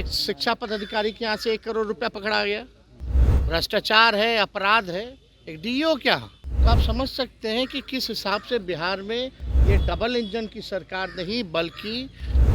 एक शिक्षा पदाधिकारी के यहाँ से 1 करोड़ रुपया पकड़ा गया। भ्रष्टाचार है, अपराध है, एक डीओ क्या। तो आप समझ सकते हैं कि किस हिसाब से बिहार में ये डबल इंजन की सरकार नहीं बल्कि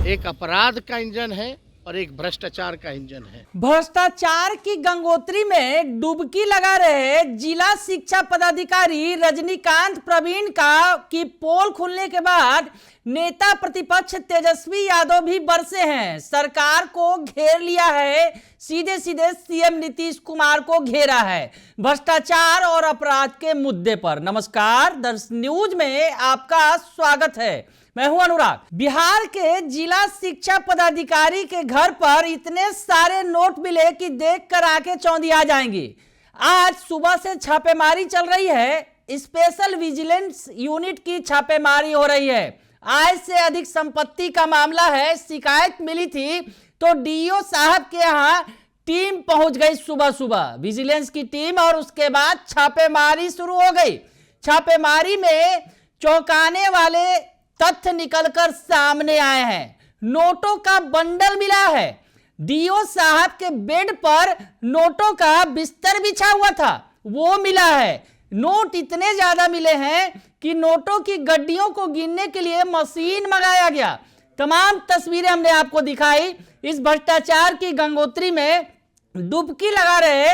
एक अपराध का इंजन है और एक भ्रष्टाचार का इंजन है। भ्रष्टाचार की गंगोत्री में डुबकी लगा रहे जिला शिक्षा पदाधिकारी रजनीकांत प्रवीण की पोल खुलने के बाद नेता प्रतिपक्ष तेजस्वी यादव भी बरसे हैं। सरकार को घेर लिया है, सीधे सीधे सीएम नीतीश कुमार को घेरा है भ्रष्टाचार और अपराध के मुद्दे पर। नमस्कार, दर्श न्यूज में आपका स्वागत है। मैं हूं अनुराग। बिहार के जिला शिक्षा पदाधिकारी के घर पर इतने सारे नोट मिले कि देखकर आंखें चौंधी आ जाएंगी। आज सुबह से छापेमारी चल रही है, स्पेशल विजिलेंस यूनिट की छापेमारी हो रही है। आय से अधिक संपत्ति का मामला है। शिकायत मिली थी तो डीओ साहब के यहाँ टीम पहुंच गई सुबह सुबह, विजिलेंस की टीम, और उसके बाद छापेमारी शुरू हो गई। छापेमारी में चौंकाने वाले तथ्य निकलकर सामने आए हैं। नोटों का बंडल मिला है। डीओ साहब के बेड पर नोटों का बिस्तर बिछा हुआ था, वो मिला है। नोट इतने ज्यादा मिले हैं कि नोटों की गड्डियों को गिनने के लिए मशीन मंगाया गया। तमाम तस्वीरें हमने आपको दिखाई। इस भ्रष्टाचार की गंगोत्री में डुबकी लगा रहे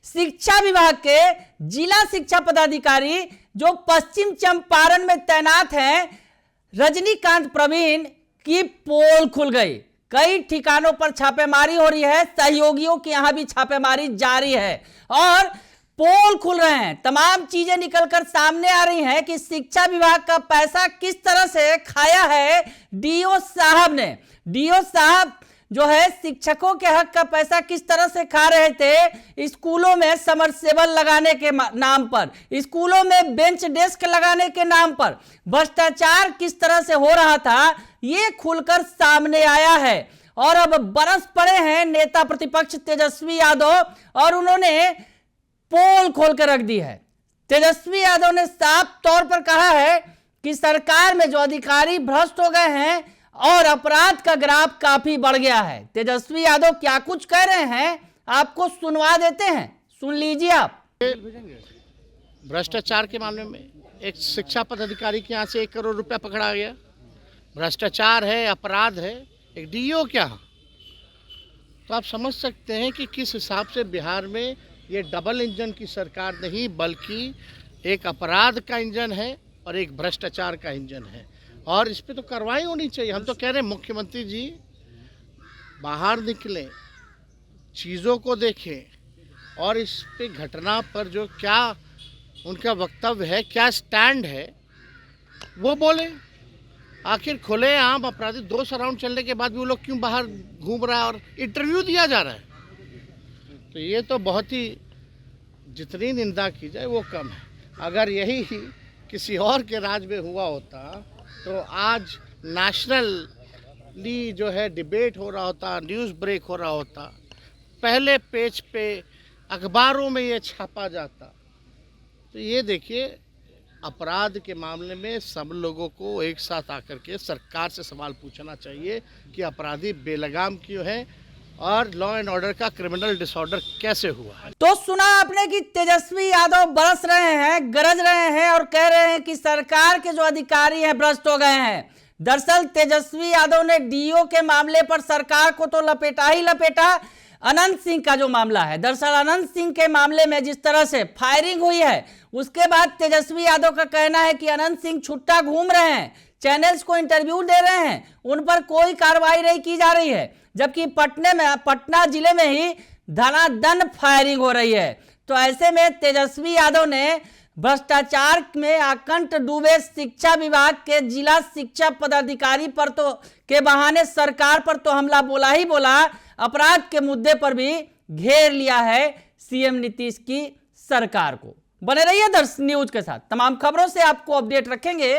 शिक्षा विभाग के जिला शिक्षा पदाधिकारी जो पश्चिम चंपारण में तैनात हैं, रजनीकांत प्रवीण की पोल खुल गई। कई ठिकानों पर छापेमारी हो रही है, सहयोगियों के यहां भी छापेमारी जारी है और पोल खुल रहे हैं। तमाम चीजें निकलकर सामने आ रही हैं कि शिक्षा विभाग का पैसा किस तरह से खाया है डीओ साहब ने। डीओ साहब जो है शिक्षकों के हक का पैसा किस तरह से खा रहे थे। स्कूलों में समरसेबल लगाने के नाम पर, स्कूलों में बेंच डेस्क लगाने के नाम पर भ्रष्टाचार किस तरह से हो रहा था, ये खुलकर सामने आया है। और अब बरस पड़े हैं नेता प्रतिपक्ष तेजस्वी यादव और उन्होंने पोल खोल कर रख दी है। तेजस्वी यादव ने साफ तौर पर कहा है कि सरकार में जो अधिकारी भ्रष्ट हो गए हैं और अपराध का ग्राफ काफी बढ़ गया है। तेजस्वी यादव क्या कुछ कह रहे हैं आपको सुनवा देते हैं, सुन लीजिए आप। भ्रष्टाचार के मामले में एक शिक्षा पदाधिकारी के यहाँ से 1 करोड़ रुपया पकड़ा गया। भ्रष्टाचार है, अपराध है, एक डीओ क्या। तो आप समझ सकते हैं कि किस हिसाब से बिहार में ये डबल इंजन की सरकार नहीं बल्कि एक अपराध का इंजन है और एक भ्रष्टाचार का इंजन है और इस पे तो कार्रवाई होनी चाहिए। हम तो कह रहे हैं मुख्यमंत्री जी बाहर निकलें, चीज़ों को देखें और इस पे घटना पर जो क्या उनका वक्तव्य है, क्या स्टैंड है, वो बोले। आखिर खुले आम अपराधी 2 राउंड चलने के बाद भी वो लोग क्यों बाहर घूम रहा है और इंटरव्यू दिया जा रहा है। तो ये तो बहुत ही, जितनी निंदा की जाए वो कम है। अगर यही किसी और के राज में हुआ होता तो आज नेशनली जो है डिबेट हो रहा होता, न्यूज़ ब्रेक हो रहा होता, पहले पेज पे अखबारों में ये छापा जाता। तो ये देखिए, अपराध के मामले में सब लोगों को एक साथ आकर के सरकार से सवाल पूछना चाहिए कि अपराधी बेलगाम क्यों है और लॉ एंड ऑर्डर का क्रिमिनल डिसऑर्डर कैसे हुआ। तो सुना आपने कि तेजस्वी यादव बरस रहे हैं, गरज रहे हैं और कह रहे हैं कि सरकार के जो अधिकारी हैं भ्रष्ट हो गए हैं। दरअसल तेजस्वी यादव ने डीओ के मामले पर सरकार को तो लपेटा ही लपेटा। अनंत सिंह का जो मामला है, दरअसल अनंत सिंह के मामले में जिस तरह से फायरिंग हुई है उसके बाद तेजस्वी यादव का कहना है कि अनंत सिंह छुट्टा घूम रहे हैं, चैनल्स को इंटरव्यू दे रहे हैं, उन पर कोई कार्रवाई नहीं की जा रही है, जबकि पटना जिले में ही धनाधन फायरिंग हो रही है। तो ऐसे में तेजस्वी यादव ने भ्रष्टाचार में आकंठ डूबे शिक्षा विभाग के जिला शिक्षा पदाधिकारी पर तो के बहाने सरकार पर तो हमला बोला ही बोला, अपराध के मुद्दे पर भी घेर लिया है सीएम नीतीश की सरकार को। बने रहिए दर्श न्यूज के साथ, तमाम खबरों से आपको अपडेट रखेंगे।